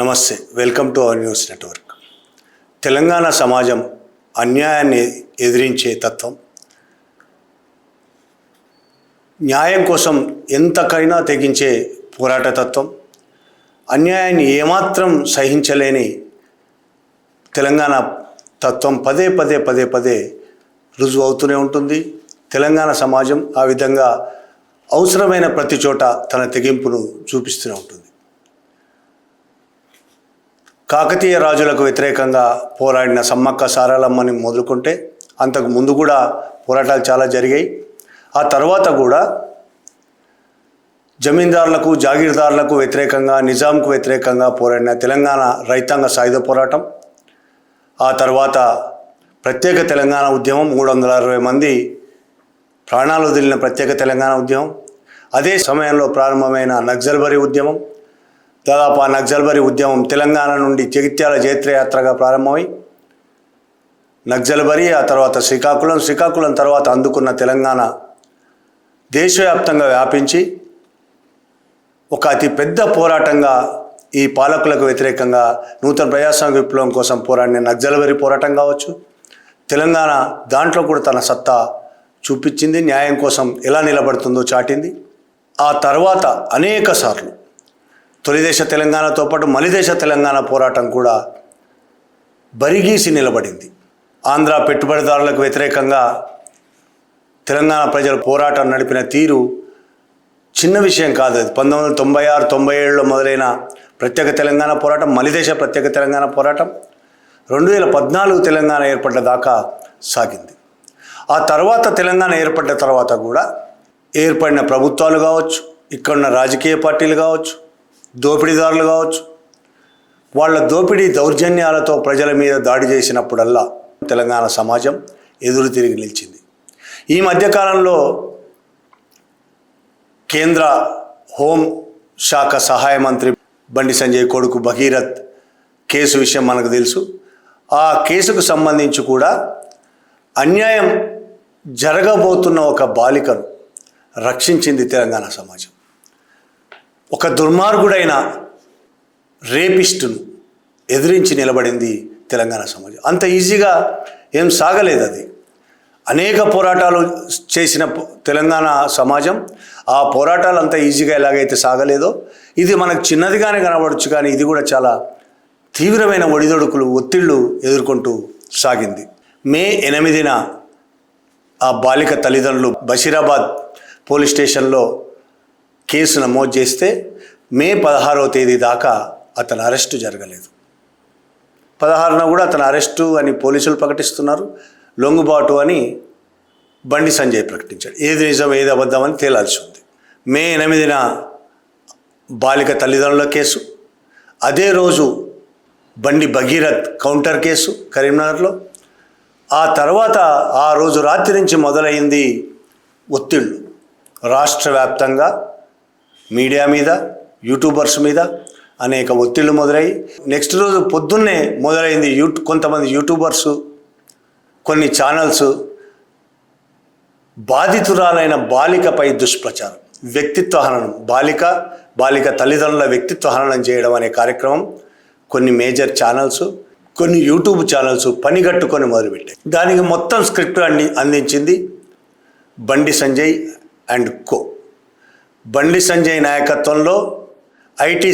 నమస్తే, welcome to our news network. Telangana సమాజం అన్యాయాన్ని ఎదిరించే తత్వం, న్యాయం కోసం ఎంతకైనా తెగించే పోరాట తత్వం, అన్యాయాన్ని ఏమాత్రం సహించలేని తెలంగాణ తత్వం పదే పదే రుజువు అవుతూనే ఉంటుంది. తెలంగాణ సమాజం ఆ విధంగా అవసరమైన ప్రతి చోట తన తెగింపును చూపిస్తూనే ఉంటుంది. కాకతీయ రాజులకు వ్యతిరేకంగా పోరాడిన సమ్మక్క సారలమ్మని మొదలుకుంటే అంతకు ముందు కూడా పోరాటాలు చాలా జరిగాయి. ఆ తర్వాత కూడా జమీందారులకు, జాగీర్దారులకు వ్యతిరేకంగా, నిజాంకు వ్యతిరేకంగా పోరాడిన తెలంగాణ రైతాంగ సాయుధ పోరాటం, ఆ తర్వాత ప్రత్యేక తెలంగాణ ఉద్యమం, 360 మంది ప్రాణాలు వదిలిన ప్రత్యేక తెలంగాణ ఉద్యమం, అదే సమయంలో ప్రారంభమైన నక్సల్బరీ ఉద్యమం, దాదాపు ఆ నక్సల్బరీ ఉద్యమం తెలంగాణ నుండి జగిత్యాల జైత్రయాత్రగా ప్రారంభమై నక్సల్బరీ, ఆ తర్వాత శ్రీకాకుళం తర్వాత అందుకున్న తెలంగాణ దేశవ్యాప్తంగా వ్యాపించి ఒక అతి పెద్ద పోరాటంగా ఈ పాలకులకు వ్యతిరేకంగా నూతన ప్రజాస్వామ్య విప్లవం కోసం పోరాడిన నక్సల్బరీ పోరాటం కావచ్చు. తెలంగాణ దాంట్లో కూడా తన సత్తా చూపించింది, న్యాయం కోసం ఎలా నిలబడుతుందో చాటింది. ఆ తర్వాత అనేక సార్లు తొలిదేశ తెలంగాణతో పాటు మలిదేశ తెలంగాణ పోరాటం కూడా బరిగీసి నిలబడింది. ఆంధ్ర పెట్టుబడిదారులకు వ్యతిరేకంగా తెలంగాణ ప్రజలు పోరాటం నడిపిన తీరు చిన్న విషయం కాదు. అది 1996-97లో మొదలైన ప్రత్యేక తెలంగాణ పోరాటం, మలిదేశ ప్రత్యేక తెలంగాణ పోరాటం 2014 తెలంగాణ ఏర్పడ్డ దాకా సాగింది. ఆ తర్వాత తెలంగాణ ఏర్పడ్డ తర్వాత కూడా ఏర్పడిన ప్రభుత్వాలు కావచ్చు, ఇక్కడున్న రాజకీయ పార్టీలు కావచ్చు, దోపిడీదారులు కావచ్చు, వాళ్ళ దోపిడీ దౌర్జన్యాలతో ప్రజల మీద దాడి చేసినప్పుడల్లా తెలంగాణ సమాజం ఎదురు తిరిగి నిలిచింది. ఈ మధ్యకాలంలో కేంద్ర హోం శాఖ సహాయ మంత్రి బండి సంజయ్ కొడుకు భగీరథ్ కేసు విషయం మనకు తెలుసు. ఆ కేసుకు సంబంధించి కూడా అన్యాయం జరగబోతున్న ఒక బాలికను రక్షించింది తెలంగాణ సమాజం. ఒక దుర్మార్గుడైన రేపిస్టును ఎదిరించి నిలబడింది తెలంగాణ సమాజం. అంత ఈజీగా ఏం సాగలేదు అది. అనేక పోరాటాలు చేసిన తెలంగాణ సమాజం ఆ పోరాటాలు అంత ఈజీగా ఎలాగైతే సాగలేదో, ఇది మనకు చిన్నదిగానే కనబడచ్చు, కానీ ఇది కూడా చాలా తీవ్రమైన ఒడిదొడుకులు, ఒత్తిళ్లు ఎదుర్కొంటూ సాగింది. మే 8న ఆ బాలిక తల్లిదండ్రులు బషీరాబాద్ పోలీస్ స్టేషన్లో కేసు నమోదు చేస్తే మే 16వ తేదీ దాకా అతని అరెస్టు జరగలేదు. 16న కూడా అతని అరెస్టు అని పోలీసులు ప్రకటిస్తున్నారు, లొంగుబాటు అని బండి సంజయ్ ప్రకటించాడు. ఏది నిజం ఏది అబద్ధం అని తేలాల్సి ఉంది. మే 8న బాలిక తల్లిదండ్రుల కేసు, అదే రోజు బండి భగీరథ్ కౌంటర్ కేసు కరీంనగర్లో. ఆ తర్వాత ఆ రోజు రాత్రి నుంచి మొదలైంది ఒత్తిళ్ళు. రాష్ట్ర వ్యాప్తంగా మీడియా మీద, యూట్యూబర్స్ మీద అనేక ఒత్తిళ్లు మొదలయ్యి నెక్స్ట్ రోజు పొద్దున్నే మొదలైంది కొంతమంది యూట్యూబర్సు, కొన్ని ఛానల్స్ బాధితురాలైన బాలికపై దుష్ప్రచారం, వ్యక్తిత్వ హననం, బాలిక తల్లిదండ్రుల వ్యక్తిత్వ హననం చేయడం అనే కార్యక్రమం కొన్ని మేజర్ ఛానల్స్, కొన్ని యూట్యూబ్ ఛానల్స్ పనిగట్టుకొని మొదలుపెట్టాయి. దానికి మొత్తం స్క్రిప్ట్ అందించింది బండి సంజయ్ అండ్ కో. బండి సంజయ్ నాయకత్వంలో ఐటీ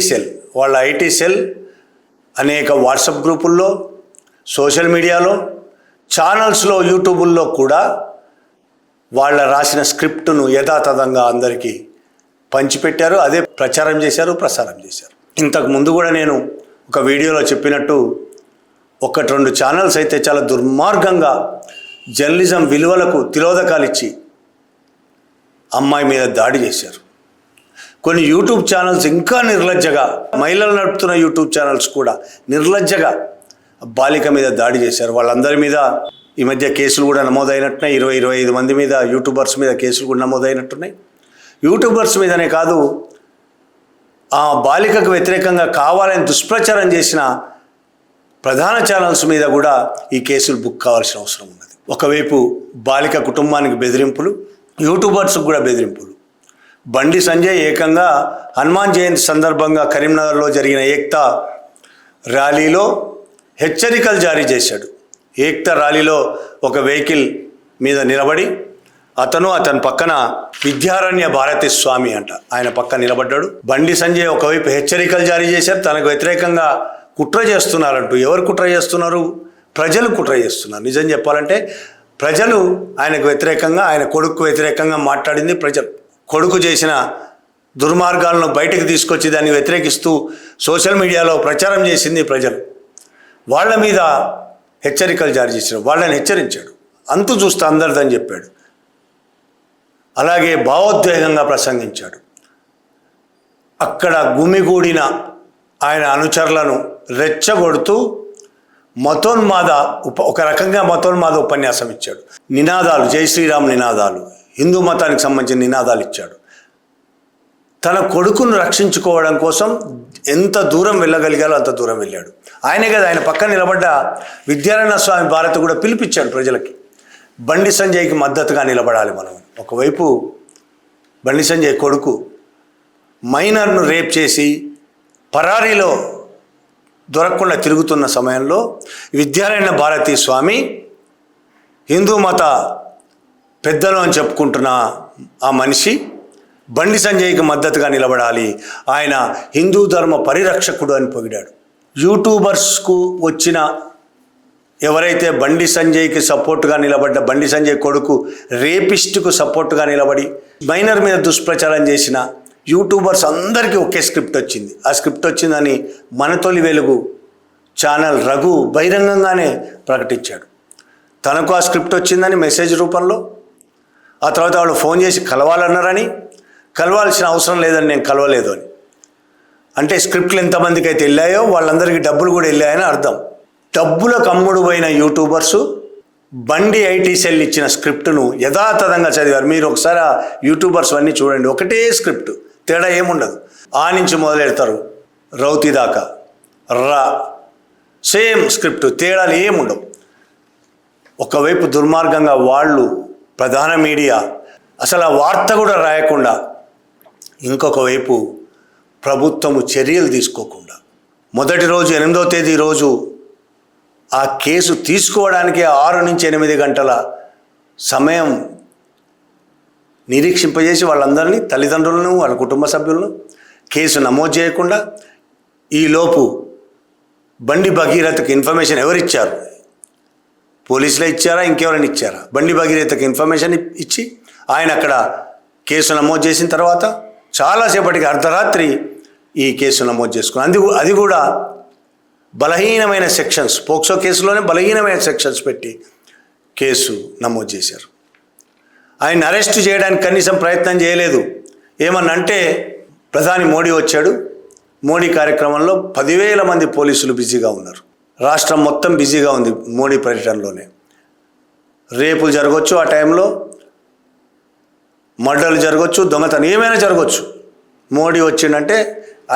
సెల్ అనేక వాట్సాప్ గ్రూపుల్లో, సోషల్ మీడియాలో, ఛానల్స్లో, యూట్యూబుల్లో కూడా వాళ్ళ రాసిన స్క్రిప్టును యథాతథంగా అందరికీ పంచిపెట్టారు. అదే ప్రచారం చేశారు, ప్రసారం చేశారు. ఇంతకు ముందు కూడా నేను ఒక వీడియోలో చెప్పినట్టు 1-2 ఛానల్స్ అయితే చాలా దుర్మార్గంగా జర్నలిజం విలువలకు తిలోదకాలు ఇచ్చి అమ్మాయి మీద దాడి చేశారు. కొన్ని యూట్యూబ్ ఛానల్స్ ఇంకా నిర్లజ్జగా, మహిళలు నడుపుతున్న యూట్యూబ్ ఛానల్స్ కూడా నిర్లజ్జగా బాలిక మీద దాడి చేశారు. వాళ్ళందరి మీద ఈ మధ్య కేసులు కూడా నమోదైనట్టున్నాయి. 20-25 మంది మీద, యూట్యూబర్స్ మీద కేసులు కూడా నమోదైనట్టున్నాయి. యూట్యూబర్స్ మీదనే కాదు, ఆ బాలికకు వ్యతిరేకంగా కావాలని దుష్ప్రచారం చేసిన ప్రధాన ఛానల్స్ మీద కూడా ఈ కేసులు బుక్ కావాల్సిన అవసరం ఉన్నది. ఒకవైపు బాలిక కుటుంబానికి బెదిరింపులు, యూట్యూబర్స్కి కూడా బెదిరింపులు. బండి సంజయ్ ఏకంగా హనుమాన్ జయంతి సందర్భంగా కరీంనగర్లో జరిగిన ఏక్తా ర్యాలీలో హెచ్చరికలు జారీ చేశాడు. ఏక్తా ర్యాలీలో ఒక వెహికల్ మీద నిలబడి అతని పక్కన విద్యారణ్య భారతి స్వామి అంట ఆయన పక్కన నిలబడ్డాడు. బండి సంజయ్ ఒకవైపు హెచ్చరికలు జారీ చేశారు, తనకు వ్యతిరేకంగా కుట్ర చేస్తున్నారంటూ. ఎవరు కుట్ర చేస్తున్నారు? ప్రజలు కుట్ర చేస్తున్నారు. నిజం చెప్పాలంటే ప్రజలు ఆయనకు వ్యతిరేకంగా, ఆయన కొడుకు వ్యతిరేకంగా మాట్లాడింది ప్రజలు. కొడుకు చేసిన దుర్మార్గాలను బయటకు తీసుకొచ్చి దాన్ని వ్యతిరేకిస్తూ సోషల్ మీడియాలో ప్రచారం చేసింది ప్రజలు. వాళ్ళ మీద హెచ్చరికలు జారీ చేశాడు, వాళ్ళని హెచ్చరించాడు. అంతు చూస్తే అందరిదని చెప్పాడు. అలాగే భావోద్వేగంగా ప్రసంగించాడు. అక్కడ గుమిగూడిన ఆయన అనుచరులను రెచ్చగొడుతూ ఒక రకంగా మతోన్మాద ఉపన్యాసం ఇచ్చాడు. నినాదాలు, జై శ్రీరామ్ నినాదాలు, హిందూ మతానికి సంబంధించిన నినాదాలు ఇచ్చాడు. తన కొడుకును రక్షించుకోవడం కోసం ఎంత దూరం వెళ్ళగలిగాలో అంత దూరం వెళ్ళాడు. ఆయనే కదా ఆయన పక్కన నిలబడ్డ విద్యారణ్య స్వామి భారతి కూడా పిలిపించాడు ప్రజలకి. బండి సంజయ్కి మద్దతుగా నిలబడాలి మనం. ఒకవైపు బండి సంజయ్ కొడుకు మైనర్ను రేప్ చేసి పరారీలో దొరకకుండా తిరుగుతున్న సమయంలో విద్యారణ్య భారతి స్వామి హిందూ మత పెద్దలు అని చెప్పుకుంటున్న ఆ మనిషి బండి సంజయ్కి మద్దతుగా నిలబడాలి, ఆయన హిందూ ధర్మ పరిరక్షకుడు అని పొగిడాడు. యూట్యూబర్స్కు వచ్చిన ఎవరైతే బండి సంజయ్కి సపోర్టుగా నిలబడ్డ బండి సంజయ్ కొడుకు రేపిస్టుకు సపోర్టుగా నిలబడి మైనర్ మీద దుష్ప్రచారం చేసిన యూట్యూబర్స్ అందరికీ ఒకే స్క్రిప్ట్ వచ్చింది. ఆ స్క్రిప్ట్ వచ్చిందని మన తొలి వెలుగు ఛానల్ రఘు బహిరంగంగానే ప్రకటించాడు. తనకు ఆ స్క్రిప్ట్ వచ్చిందని మెసేజ్ రూపంలో. ఆ తర్వాత వాళ్ళు ఫోన్ చేసి కలవాలన్నారని, కలవాల్సిన అవసరం లేదని నేను కలవలేదు అని. అంటే స్క్రిప్ట్లు ఎంతమందికి అయితే వెళ్ళాయో వాళ్ళందరికీ డబ్బులు కూడా వెళ్ళాయని అర్థం. డబ్బులకు అమ్ముడు పోయిన యూట్యూబర్సు బండి ఐటీ సెల్ ఇచ్చిన స్క్రిప్టును యథాతథంగా చదివారు. మీరు ఒకసారి ఆ యూట్యూబర్స్ అన్నీ చూడండి, ఒకటే స్క్రిప్ట్, తేడా ఏముండదు. ఆ నుంచి మొదలెడతారు రౌతి దాకా సేమ్ స్క్రిప్ట్, తేడాలు ఏముండవు. ఒకవైపు దుర్మార్గంగా వాళ్ళు ప్రధాన మీడియా అసలు ఆ వార్త కూడా రాయకుండా, ఇంకొక వైపు ప్రభుత్వము చర్యలు తీసుకోకుండా, మొదటి రోజు 8వ తేదీ రోజు ఆ కేసు తీసుకోవడానికి 6 నుంచి 8 గంటల సమయం నిరీక్షింపజేసి వాళ్ళందరినీ, తల్లిదండ్రులను, వాళ్ళ కుటుంబ సభ్యులను కేసు నమోదు చేయకుండా, ఈలోపు బండి భగీరథకు ఇన్ఫర్మేషన్ ఎవరిచ్చారు? పోలీసులే ఇచ్చారా, ఇంకెవరైనా ఇచ్చారా? బండి భగీరథకు ఇన్ఫర్మేషన్ ఇచ్చి ఆయన అక్కడ కేసు నమోదు చేసిన తర్వాత చాలాసేపటికి అర్ధరాత్రి ఈ కేసు నమోదు చేసుకుని, అది కూడా బలహీనమైన సెక్షన్స్, పోక్సో కేసులోనే బలహీనమైన సెక్షన్స్ పెట్టి కేసు నమోదు చేశారు. ఆయన అరెస్ట్ చేయడానికి కనీసం ప్రయత్నం చేయలేదు. ఏమన్నంటే ప్రధాని మోడీ వచ్చాడు, మోడీ కార్యక్రమంలో 10,000 మంది పోలీసులు బిజీగా ఉన్నారు. రాష్ట్రం మొత్తం బిజీగా ఉంది మోడీ పర్యటనలోనే. రేపులు జరగవచ్చు, ఆ టైంలో మర్డర్లు జరగవచ్చు, దొంగతనం ఏమైనా జరగవచ్చు. మోడీ వచ్చిందంటే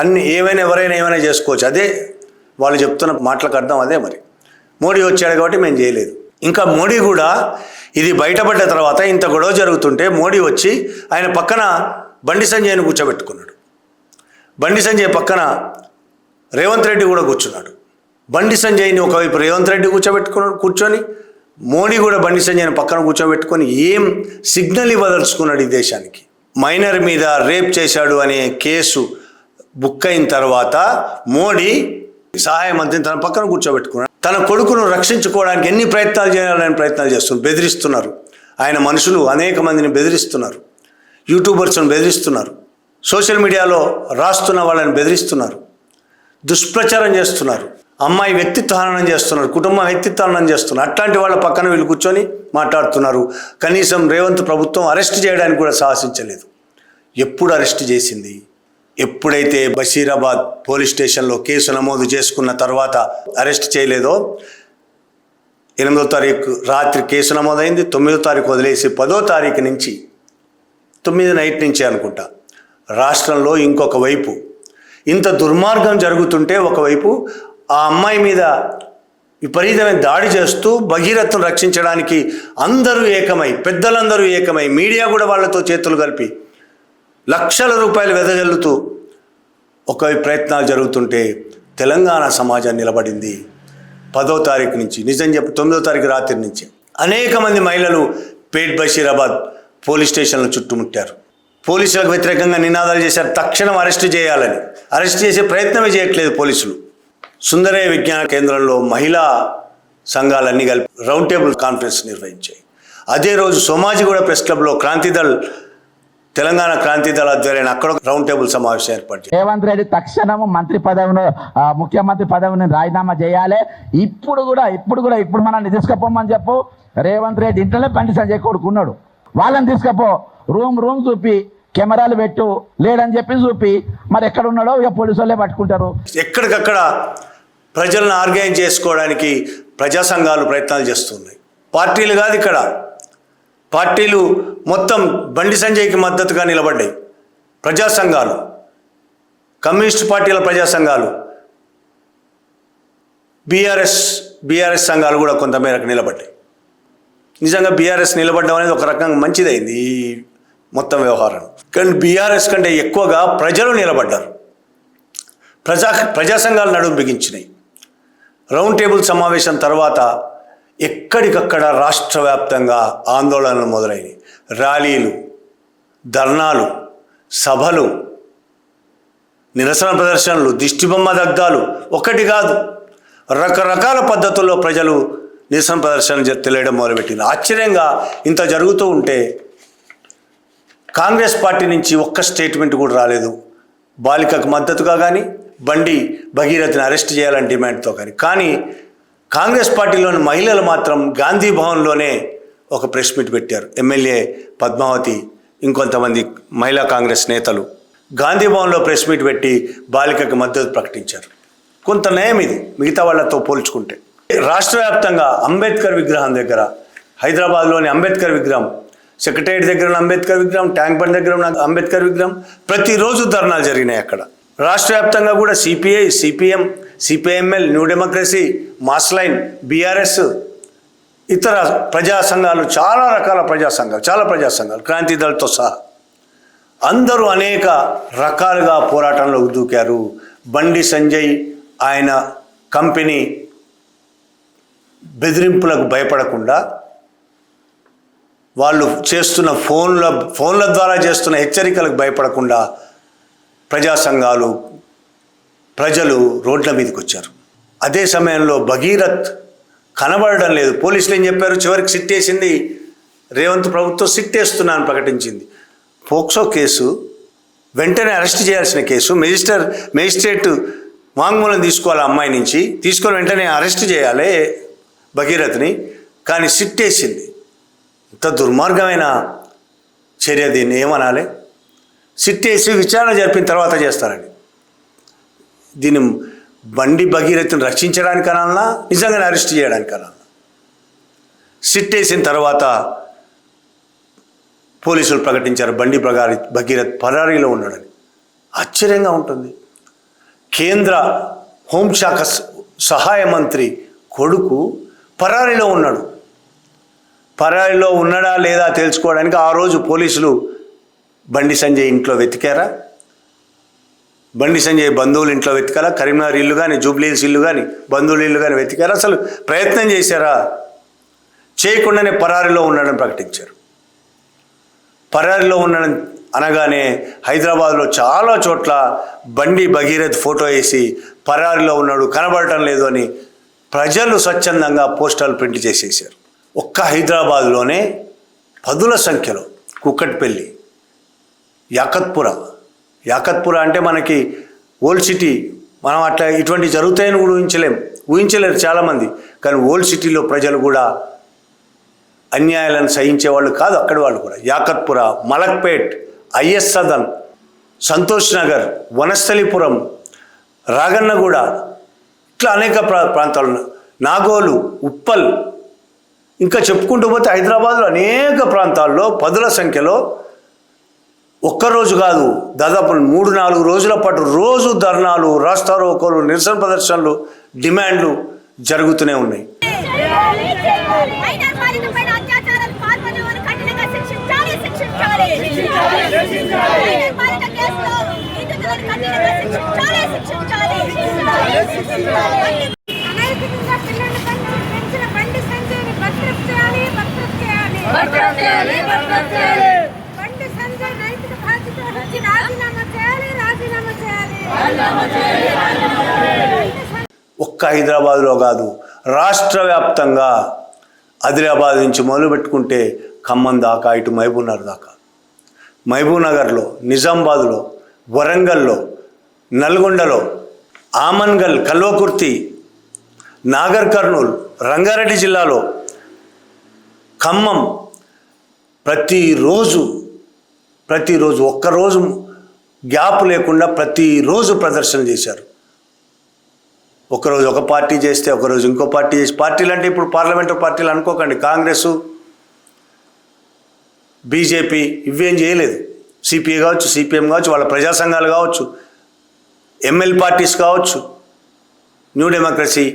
అన్ని ఎవరైనా ఏమైనా చేసుకోవచ్చు. అదే వాళ్ళు చెప్తున్న మాటలకు అర్థం అదే. మరి మోడీ వచ్చాడు కాబట్టి మేము చేయలేదు. ఇంకా మోడీ కూడా ఇది బయటపడ్డ తర్వాత ఇంత గొడవ జరుగుతుంటే మోడీ వచ్చి ఆయన పక్కన బండి సంజయ్ని కూర్చోబెట్టుకున్నాడు. బండి సంజయ్ పక్కన రేవంత్ రెడ్డి కూడా కూర్చున్నాడు. బండి సంజయ్ని ఒకవైపు రేవంత్ రెడ్డి కూర్చొని మోడీ కూడా బండి సంజయ్ని పక్కన కూర్చోబెట్టుకొని ఏం సిగ్నల్ ఇవ్వదలుచుకున్నాడు ఈ దేశానికి? మైనర్ మీద రేప్ చేశాడు అనే కేసు బుక్ అయిన తర్వాత మోడీ సహాయ మంత్రిని తన పక్కన కూర్చోబెట్టుకున్నాడు. తన కొడుకును రక్షించుకోవడానికి ఎన్ని ప్రయత్నాలు చేయాలని ప్రయత్నాలు చేస్తున్నారు. బెదిరిస్తున్నారు. ఆయన మనుషులు అనేక మందిని బెదిరిస్తున్నారు. యూట్యూబర్స్ను బెదిరిస్తున్నారు. సోషల్ మీడియాలో రాస్తున్న వాళ్ళని బెదిరిస్తున్నారు. దుష్ప్రచారం చేస్తున్నారు. అమ్మాయి వ్యక్తిత్వహననం చేస్తున్నారు. కుటుంబం వ్యక్తిత్వహననం చేస్తున్నారు. అట్లాంటి వాళ్ళ పక్కన వీళ్ళు కూర్చొని మాట్లాడుతున్నారు. కనీసం రేవంత్ ప్రభుత్వం అరెస్ట్ చేయడానికి కూడా సాహసించలేదు. ఎప్పుడు అరెస్ట్ చేసింది? ఎప్పుడైతే బషీరాబాద్ పోలీస్ స్టేషన్లో కేసు నమోదు చేసుకున్న తర్వాత అరెస్ట్ చేయలేదో, 8వ తారీఖు రాత్రి కేసు నమోదైంది, 9వ తారీఖు వదిలేసి 10వ తారీఖు నుంచి 9 నైట్ నుంచి అనుకుంటా రాష్ట్రంలో ఇంకొక వైపు ఇంత దుర్మార్గం జరుగుతుంటే ఒకవైపు ఆ అమ్మాయి మీద విపరీతమైన దాడి చేస్తూ భగీరథను రక్షించడానికి అందరూ ఏకమై, పెద్దలందరూ ఏకమై, మీడియా కూడా వాళ్ళతో చేతులు కలిపి లక్షల రూపాయలు వెదజల్లుతూ ఒకవైపు ప్రయత్నాలు జరుగుతుంటే తెలంగాణ సమాజం నిలబడింది 10వ తారీఖు నుంచి, నిజం చెప్పి 9వ తారీఖు రాత్రి నుంచి అనేక మంది మహిళలు పేట్ బషీరాబాద్ పోలీస్ స్టేషన్లు చుట్టుముట్టారు. పోలీసులకు వ్యతిరేకంగా నినాదాలు చేశారు. తక్షణం అరెస్ట్ చేయాలని. అరెస్ట్ చేసే ప్రయత్నమే చేయట్లేదు పోలీసులు. సుందరయ్య విజ్ఞాన కేంద్రంలో మహిళా సంఘాలన్నీ కలిపి రౌండ్ టేబుల్ కాన్ఫరెన్స్ నిర్వహించాయి. అదే రోజు సోమాజిగూడ ప్రెస్ క్లబ్లో తెలంగాణ క్రాంతిదళ ఆధ్వర్యాన్ని అక్కడ రౌండ్ టేబుల్ సమావేశం ఏర్పాటు చేశారు. రేవంత్ రెడ్డి తక్షణం ముఖ్యమంత్రి పదవిని రాజీనామా చేయాలి. ఇప్పుడు మనల్ని తీసుకుపోమని చెప్పు. రేవంత్ రెడ్డి ఇంట్లోనే బండి సంజయ్ కొడుకున్నాడు, వాళ్ళని తీసుకపో. రూమ్ చూపి కెమెరాలు పెట్టు, లేడని చెప్పి చూపి, మరి ఎక్కడ ఉన్నాడో ఇక పోలీసు వాళ్ళే పట్టుకుంటారు. ఎక్కడికక్కడ ప్రజలను ఆర్గనైజ్ చేసుకోవడానికి ప్రజా సంఘాలు ప్రయత్నాలు చేస్తున్నాయి. పార్టీలు కాదు, ఇక్కడ పార్టీలు మొత్తం బండి సంజయ్కి మద్దతుగా నిలబడ్డాయి. ప్రజా సంఘాలు, కమ్యూనిస్ట్ పార్టీల ప్రజా సంఘాలు, బీఆర్ఎస్ సంఘాలు కూడా కొంతమేరకు నిలబడ్డాయి. నిజంగా బీఆర్ఎస్ నిలబడ్డం అనేది ఒక రకంగా మంచిదైంది ఈ మొత్తం వ్యవహారం. కానీ బీఆర్ఎస్ కంటే ఎక్కువగా ప్రజలు నిలబడ్డారు. ప్రజా సంఘాలు నడుము బిగించినాయి. రౌండ్ టేబుల్ సమావేశం తర్వాత ఎక్కడికక్కడ రాష్ట్ర వ్యాప్తంగా ఆందోళనలు మొదలైనవి. ర్యాలీలు, ధర్నాలు, సభలు, నిరసన ప్రదర్శనలు, దిష్టిబొమ్మ దగ్ధాలు, ఒకటి కాదు రకరకాల పద్ధతుల్లో ప్రజలు నిరసన ప్రదర్శన తెలియడం మొదలుపెట్టింది. ఆశ్చర్యంగా ఇంత జరుగుతూ ఉంటే కాంగ్రెస్ పార్టీ నుంచి ఒక్క స్టేట్మెంట్ కూడా రాలేదు బాలికకు మద్దతుగా కానీ, బండి భగీరథని అరెస్ట్ చేయాలని డిమాండ్తో కానీ కాంగ్రెస్ పార్టీలోని మహిళలు మాత్రం గాంధీ భవన్లోనే ఒక ప్రెస్ మీట్ పెట్టారు. ఎమ్మెల్యే పద్మావతి, ఇంకొంతమంది మహిళా కాంగ్రెస్ నేతలు గాంధీ భవన్లో ప్రెస్ మీట్ పెట్టి బాలికకు మద్దతు ప్రకటించారు. కొంత నయం ఇది మిగతా వాళ్ళతో పోల్చుకుంటే. రాష్ట్ర వ్యాప్తంగా అంబేద్కర్ విగ్రహం దగ్గర, హైదరాబాద్లోని అంబేద్కర్ విగ్రహం, సెక్రటేరియట్ దగ్గర ఉన్న అంబేద్కర్ విగ్రహం, ట్యాంక్ బండ్ దగ్గర ఉన్న అంబేద్కర్ విగ్రహం, ప్రతిరోజు ధర్నాలు జరిగినాయి అక్కడ. రాష్ట్ర వ్యాప్తంగా కూడా CPI, CPM, CPIML, new democracy, mass line, BRS, ఇతర ప్రజా సంఘాలు, చాలా రకాల ప్రజా సంఘాలు, క్రాంతిదళతో సహా అందరూ అనేక రకాలుగా పోరాటంలోకి దూకారు. బండి సంజయ్ ఆయన కంపెనీ బెదిరింపులకు భయపడకుండా, వాళ్ళు చేస్తున్న ఫోన్ల ద్వారా చేస్తున్న హెచ్చరికలకు భయపడకుండా ప్రజా సంఘాలు, ప్రజలు రోడ్ల మీదకి వచ్చారు. అదే సమయంలో భగీరథ్ కనబడడం లేదు. పోలీసులు ఏం చెప్పారు? చివరికి సిట్ వేసింది రేవంత్ ప్రభుత్వం, సిట్ వేస్తున్నాను ప్రకటించింది. పోక్సో కేసు, వెంటనే అరెస్ట్ చేయాల్సిన కేసు. మేజిస్ట్రేట్ వాంగ్మూలం తీసుకోవాలి అమ్మాయి నుంచి, తీసుకొని వెంటనే అరెస్ట్ చేయాలి భగీరథ్ని, కానీ సిట్ వేసింది. ఇంత దుర్మార్గమైన చర్య, దీన్ని ఏమనాలి? సిట్ వేసి విచారణ జరిపిన తర్వాత చేస్తారండి. దీన్ని బండి భగీరథ్ని రక్షించడానికి అనాలన్నా, నిజంగానే అరెస్ట్ చేయడానికి అనాలన్నా? సిట్ వేసిన తర్వాత పోలీసులు ప్రకటించారు బండి భగీరథ్ పరారీలో ఉన్నాడని. ఆశ్చర్యంగా ఉంటుంది. కేంద్ర హోంశాఖ సహాయ మంత్రి కొడుకు పరారీలో ఉన్నాడు. పరారీలో ఉన్నాడా లేదా తెలుసుకోవడానికి ఆ రోజు పోలీసులు బండి సంజయ్ ఇంట్లో వెతికారా? బండి సంజయ్ బంధువుల ఇంట్లో వెతికారా? కరీంనగర్ ఇల్లు కానీ, జూబ్లీహిల్స్ ఇల్లు కానీ, బంధువుల ఇల్లు కానీ వెతికారా? అసలు ప్రయత్నం చేశారా? చేయకుండానే పరారీలో ఉన్నాడని ప్రకటించారు. పరారీలో ఉన్నాడని అనగానే హైదరాబాద్లో చాలా చోట్ల బండి భగీరథ్ ఫోటో వేసి పరారీలో ఉన్నాడు, కనబడటం లేదు అని ప్రజలు స్వచ్ఛందంగా పోస్టర్లు ప్రింట్ చేసేసారు. ఒక్క హైదరాబాద్లోనే పదుల సంఖ్యలో కుక్కట్పల్లి, యాకత్పుర అంటే మనకి ఓల్డ్ సిటీ, మనం అట్లా ఇటువంటి జరుగుతాయని కూడా ఊహించలేరు చాలామంది. కానీ ఓల్డ్ సిటీలో ప్రజలు కూడా అన్యాయాలను సహించేవాళ్ళు కాదు, అక్కడి వాళ్ళు కూడా. యాకత్పుర, మలక్పేట్, ఐఎస్ సదన్, సంతోష్ నగర్, వనస్థలిపురం, రాగన్నగూడ, ఇట్లా అనేక ప్రాంతాలు, నాగోలు, ఉప్పల్, ఇంకా చెప్పుకుంటూ పోతే హైదరాబాద్లో అనేక ప్రాంతాల్లో పదుల సంఖ్యలో ఒక్కరోజు కాదు, దాదాపు 3-4 రోజుల పాటు రోజు ధర్నాలు, రాస్తారోకోలు, నిరసన ప్రదర్శనలు, డిమాండ్లు జరుగుతూనే ఉన్నాయి. అనైతికంగా పిల్లల్ని పెంచిన బండి సంజయ్ని బర్తరఫ్ చేయాలి. బండి సంజయ్ నైతిక బాధ్యత నుంచి రాజీనామా చేయాలి. ఒక్క హైదరాబాద్లో కాదు, రాష్ట్ర వ్యాప్తంగా ఆదిలాబాద్ నుంచి మొదలు పెట్టుకుంటే ఖమ్మం దాకా, ఇటు మహబూబ్నగర్ దాకా, మహబూబ్నగర్లో, నిజామాబాద్లో, వరంగల్లో, నల్గొండలో, ఆమన్గల్, కల్వకుర్తి, నాగర్ కర్నూల్, రంగారెడ్డి జిల్లాలో, ఖమ్మం ప్రతిరోజు ఒక్కరోజు గ్యాప్ లేకుండా ప్రతిరోజు ప్రదర్శన చేశారు. ఒకరోజు ఒక పార్టీ చేస్తే ఒకరోజు ఇంకో పార్టీ చేసి, పార్టీలు అంటే ఇప్పుడు పార్లమెంటరీ పార్టీలు అనుకోకండి, కాంగ్రెస్, బీజేపీ ఇవేం చేయలేదు. సిపిఐ కావచ్చు, సిపిఎం కావచ్చు, వాళ్ళ ప్రజా సంఘాలు కావచ్చు, ఎంఎల్ పార్టీస్ కావచ్చు, న్యూ డెమోక్రసీ,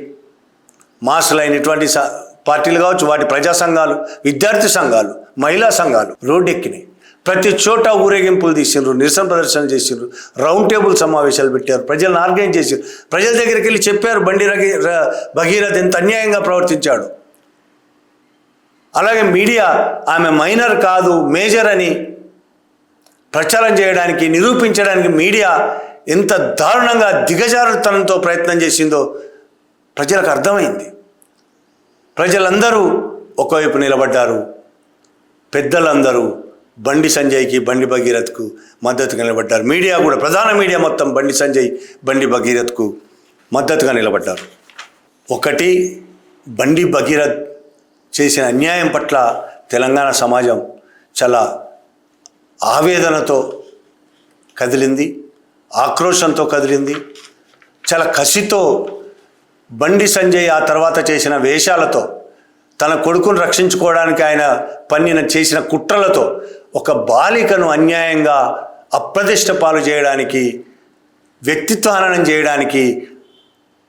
మాస్ లైన్ ఇటువంటి పార్టీలు కావచ్చు, వాటి ప్రజా సంఘాలు, విద్యార్థి సంఘాలు, మహిళా సంఘాలు రోడ్డెక్కినాయి. ప్రతి చోట ఊరేగింపులు తీసిండ్రు, నిరసన ప్రదర్శన చేసిండ్రు, రౌండ్ టేబుల్ సమావేశాలు పెట్టారు, ప్రజలను ఆర్గనైజ్ చేశారు, ప్రజల దగ్గరికి వెళ్ళి చెప్పారు బండి భగీరథ్ ఎంత అన్యాయంగా ప్రవర్తించాడు. అలాగే మీడియా ఆమె మైనర్ కాదు మేజర్ అని ప్రచారం చేయడానికి, నిరూపించడానికి మీడియా ఎంత దారుణంగా దిగజారుతనంతో ప్రయత్నం చేసిందో ప్రజలకు అర్థమైంది. ప్రజలందరూ ఒకవైపు నిలబడ్డారు. పెద్దలందరూ బండి సంజయ్కి, బండి భగీరథ్కు మద్దతుగా నిలబడ్డారు. మీడియా కూడా, ప్రధాన మీడియా మొత్తం బండి సంజయ్, బండి భగీరథ్కు మద్దతుగా నిలబడ్డారు. ఒకటి, బండి భగీరథ్ చేసిన అన్యాయం పట్ల తెలంగాణ సమాజం చాలా ఆవేదనతో కదిలింది, ఆక్రోశంతో కదిలింది, చాలా కసితో బండి సంజయ్ ఆ తర్వాత చేసిన వేషాలతో, తన కొడుకును రక్షించుకోవడానికి ఆయన చేసిన కుట్రలతో, ఒక బాలికను అన్యాయంగా అప్రతిష్ట పాలు చేయడానికి, వ్యక్తిత్వ హననం చేయడానికి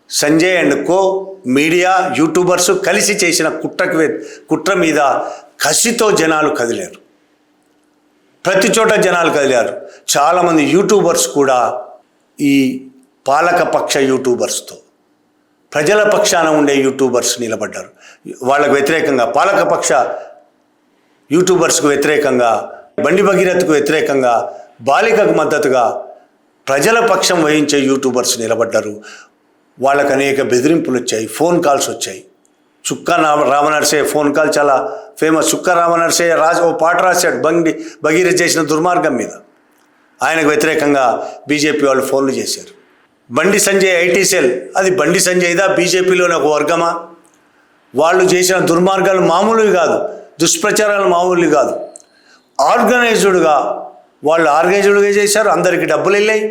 Sanjay and co media, YouTubers కలిసి చేసిన కుట్ర మీద కసితో జనాలు కదిలారు. ప్రతి చోట జనాలు కదిలారు. చాలామంది యూట్యూబర్స్ కూడా ఈ పాలకపక్ష యూట్యూబర్స్తో, ప్రజల పక్షాన ఉండే యూట్యూబర్స్ నిలబడ్డారు. వాళ్ళకు వ్యతిరేకంగా, పాలకపక్ష యూట్యూబర్స్కు వ్యతిరేకంగా, బండి భగీరథ్కు వ్యతిరేకంగా, బాలికకు మద్దతుగా ప్రజల పక్షం వహించే యూట్యూబర్స్ నిలబడ్డారు. వాళ్ళకు అనేక బెదిరింపులు వచ్చాయి, ఫోన్ కాల్స్ వచ్చాయి. చుక్కా రామనరసయ్య ఫోన్ కాల్ చాలా ఫేమస్. చుక్కా రామనరసయ్య ఓ పాట రాశాడు భగీరథ్ చేసిన దుర్మార్గం మీద. ఆయనకు వ్యతిరేకంగా బీజేపీ వాళ్ళు ఫోన్లు చేశారు. బండి సంజయ్ ఐటీ సెల్, అది బండి సంజయ్దా బీజేపీలోని ఒక వర్గమా? వాళ్ళు చేసిన దుర్మార్గాలు మామూలువి కాదు, దుష్ప్రచారాలు మామూలువి కాదు. ఆర్గనైజ్డ్గా వాళ్ళు ఆర్గనైజ్డ్గా చేశారు, అందరికీ డబ్బులు వెళ్ళాయి.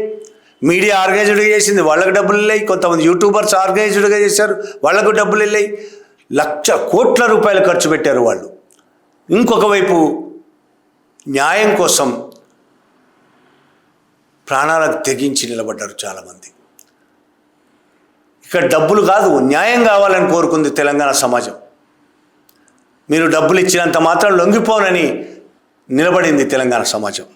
మీడియా ఆర్గనైజ్డ్గా చేసింది, వాళ్ళకు డబ్బులు వెళ్ళాయి. కొంతమంది యూట్యూబర్స్ ఆర్గనైజ్డ్గా చేశారు, వాళ్ళకు డబ్బులు వెళ్ళాయి. 1,00,000 కోట్ల రూపాయలు ఖర్చు పెట్టారు వాళ్ళు. ఇంకొక వైపు న్యాయం కోసం ప్రాణాలకు తెగించి నిలబడ్డారు చాలామంది. ఇక్కడ డబ్బులు కాదు, న్యాయం కావాలని కోరుకుంది తెలంగాణ సమాజం. మీరు డబ్బులు ఇచ్చినంత మాత్రం లొంగిపోనని నిలబడింది తెలంగాణ సమాజం.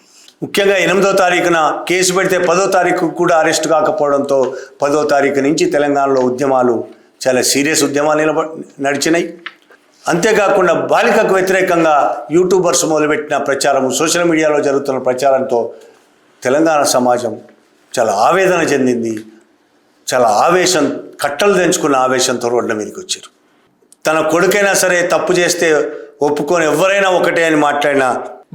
ముఖ్యంగా 8వ తారీఖున కేసు పెడితే 10వ తారీఖు కూడా అరెస్ట్ కాకపోవడంతో 10వ తారీఖు నుంచి తెలంగాణలో ఉద్యమాలు, చాలా సీరియస్ ఉద్యమాలు నడిచినాయి. అంతేకాకుండా బాలికకు వ్యతిరేకంగా యూట్యూబర్స్ మొదలుపెట్టిన ప్రచారం, సోషల్ మీడియాలో జరుగుతున్న ప్రచారంతో తెలంగాణ సమాజం చాలా ఆవేదన చెందింది. చాలా ఆవేశం, కట్టలు తెంచుకున్న ఆవేశంతో రోడ్ల మీదకి వచ్చారు. తన కొడుకైనా సరే తప్పు చేస్తే ఒప్పుకొని ఎవరైనా ఒకటే అని మాట్లాడిన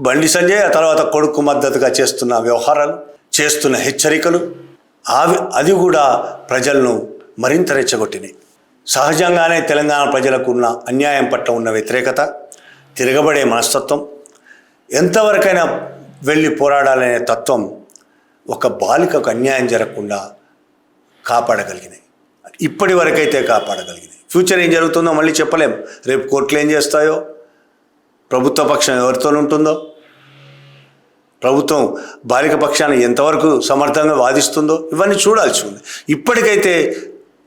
బండి సంజయ్, ఆ తర్వాత కొడుకు మద్దతుగా చేస్తున్న వ్యవహారాలు, చేస్తున్న హెచ్చరికలు, అది కూడా ప్రజలను మరింత రెచ్చగొట్టినాయి. సహజంగానే తెలంగాణ ప్రజలకు ఉన్న అన్యాయం పట్ల ఉన్న వ్యతిరేకత, తిరగబడే మనస్తత్వం, ఎంతవరకైనా వెళ్ళి పోరాడాలనే తత్వం ఒక బాలికకు అన్యాయం జరగకుండా కాపాడగలిగినాయి. ఇప్పటి వరకైతే కాపాడగలిగినాయి. ఫ్యూచర్ ఏం జరుగుతుందో మళ్ళీ చెప్పలేం. రేపు కోర్టులు ఏం చేస్తాయో, ప్రభుత్వ పక్షం ఎవరితో ఉంటుందో, ప్రభుత్వం బాలిక పక్షాన్ని ఎంతవరకు సమర్థంగా వాదిస్తుందో ఇవన్నీ చూడాల్సి ఉంది. ఇప్పటికైతే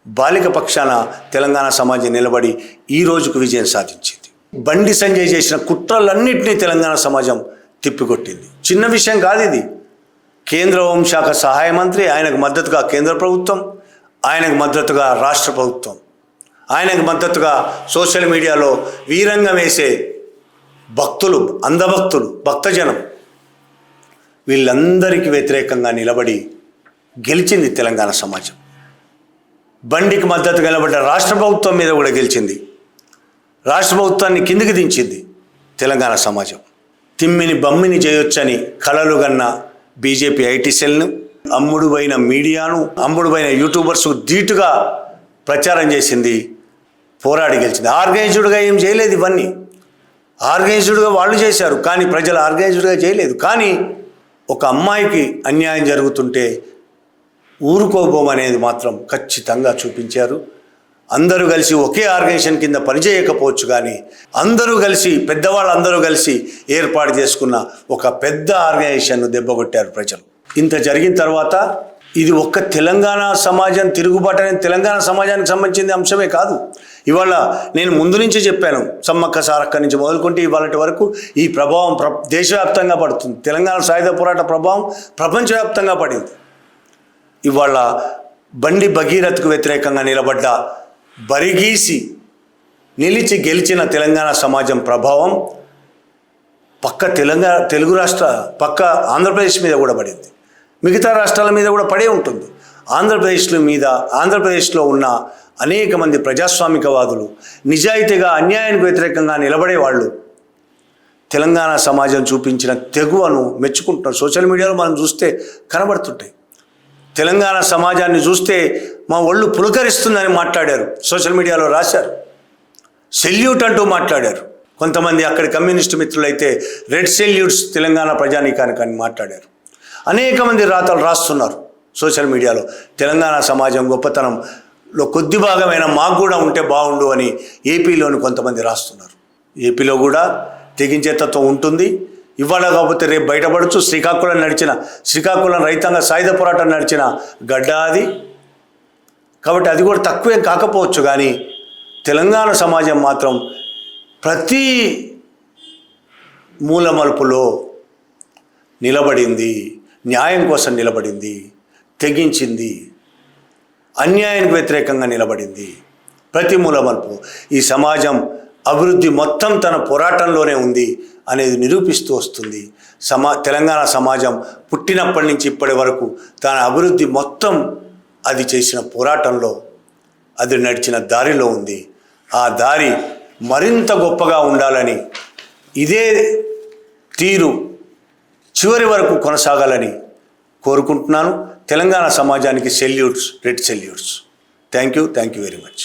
బాలిక పక్షాన తెలంగాణ సమాజం నిలబడి ఈ రోజుకు విజయం సాధించింది. బండి సంజయ్ చేసిన కుట్రలన్నింటినీ తెలంగాణ సమాజం తిప్పికొట్టింది. చిన్న విషయం కాదు ఇది. కేంద్ర హోంశాఖ సహాయ మంత్రి, ఆయనకు మద్దతుగా కేంద్ర ప్రభుత్వం, ఆయనకు మద్దతుగా రాష్ట్ర ప్రభుత్వం, ఆయనకు మద్దతుగా సోషల్ మీడియాలో వీరంగం వేసే భక్తులు, అంధభక్తులు, భక్తజనం, వీళ్ళందరికీ వ్యతిరేకంగా నిలబడి గెలిచింది తెలంగాణ సమాజం. బండికి మద్దతుగా నిలబడ్డ రాష్ట్ర ప్రభుత్వం మీద కూడా గెలిచింది. రాష్ట్ర ప్రభుత్వాన్ని కిందికి దించింది తెలంగాణ సమాజం. తిమ్మిని బమ్మిని చేయొచ్చని కలలు గన్న బీజేపీ ఐటీ సెల్ను, అమ్ముడుపోయిన మీడియాను, అమ్ముడుపోయిన యూట్యూబర్స్ ధీటుగా ప్రచారం చేసింది, పోరాడి గెలిచింది. ఆర్గనైజ్డ్గా ఏం చేయలేదు, ఇవన్నీ ఆర్గనైజ్డ్గా వాళ్ళు చేశారు, కానీ ప్రజలు ఆర్గనైజ్డ్గా చేయలేదు. కానీ ఒక అమ్మాయికి అన్యాయం జరుగుతుంటే ఊరుకోబోమనేది మాత్రం ఖచ్చితంగా చూపించారు. అందరూ కలిసి ఒకే ఆర్గనైజేషన్ కింద పనిచేయకపోవచ్చు, కానీ అందరూ కలిసి, పెద్దవాళ్ళందరూ కలిసి ఏర్పాటు చేసుకున్న ఒక పెద్ద ఆర్గనైజేషన్ను దెబ్బకొట్టారు ప్రజలు. ఇంత జరిగిన తర్వాత ఇది ఒక్క తెలంగాణ సమాజం తిరుగుబాటు అనేది తెలంగాణ సమాజానికి సంబంధించిన అంశమే కాదు. ఇవాళ నేను ముందు నుంచి చెప్పాను, సమ్మక్క సారక్క నుంచి మొదలుకుంటే ఇవాళ వరకు ఈ ప్రభావం దేశవ్యాప్తంగా పడుతుంది. తెలంగాణ సాయుధ పోరాట ప్రభావం ప్రపంచవ్యాప్తంగా పడింది. ఇవాళ బండి భగీరథకు వ్యతిరేకంగా నిలబడ్డ, బరిగీసి నిలిచి గెలిచిన తెలంగాణ సమాజం ప్రభావం తెలుగు రాష్ట్ర పక్క ఆంధ్రప్రదేశ్ మీద కూడా పడింది, మిగతా రాష్ట్రాల మీద కూడా పడే ఉంటుంది. ఆంధ్రప్రదేశ్లో ఉన్న అనేక మంది ప్రజాస్వామికవాదులు, నిజాయితీగా అన్యాయానికి వ్యతిరేకంగా నిలబడేవాళ్ళు తెలంగాణ సమాజం చూపించిన తెగువను మెచ్చుకుంటున్నారు. సోషల్ మీడియాలో మనం చూస్తే కనబడుతుంటాయి. తెలంగాణ సమాజాన్ని చూస్తే మా ఒళ్ళు పులకరిస్తుందని మాట్లాడారు, సోషల్ మీడియాలో రాశారు. సెల్యూట్ అంటూ మాట్లాడారు. కొంతమంది అక్కడి కమ్యూనిస్టు మిత్రులైతే రెడ్ సెల్యూట్స్ తెలంగాణ ప్రజానీకానికి అని మాట్లాడారు. అనేక మంది రాతలు రాస్తున్నారు సోషల్ మీడియాలో. తెలంగాణ సమాజం గొప్పతనంలో కొద్ది భాగమైన మాకు కూడా ఉంటే బాగుండు అని ఏపీలోని కొంతమంది రాస్తున్నారు. ఏపీలో కూడా తెగించే తత్వం ఉంటుంది. ఇవాళ కాకపోతే రేపు బయటపడచ్చు. శ్రీకాకుళం రైతాంగ సాయుధ పోరాటం నడిచిన గడ్డ అది. కాబట్టి అది కూడా తక్కువేం కాకపోవచ్చు, కానీ తెలంగాణ సమాజం మాత్రం ప్రతి మూలమలుపులో నిలబడింది, న్యాయం కోసం నిలబడింది, తెగించింది, అన్యాయానికి వ్యతిరేకంగా నిలబడింది. ప్రతి మూలమలుపు ఈ సమాజం అభివృద్ధి మొత్తం తన పోరాటంలోనే ఉంది అనేది నిరూపిస్తూ వస్తుంది. తెలంగాణ సమాజం పుట్టినప్పటి నుంచి ఇప్పటి వరకు తన అభివృద్ధి మొత్తం అది చేసిన పోరాటంలో, అది నడిచిన దారిలో ఉంది. ఆ దారి మరింత గొప్పగా ఉండాలని, ఇదే తీరు చివరి వరకు కొనసాగాలని కోరుకుంటున్నాను. తెలంగాణ సమాజానికి salutes, red salutes. Thank you very much.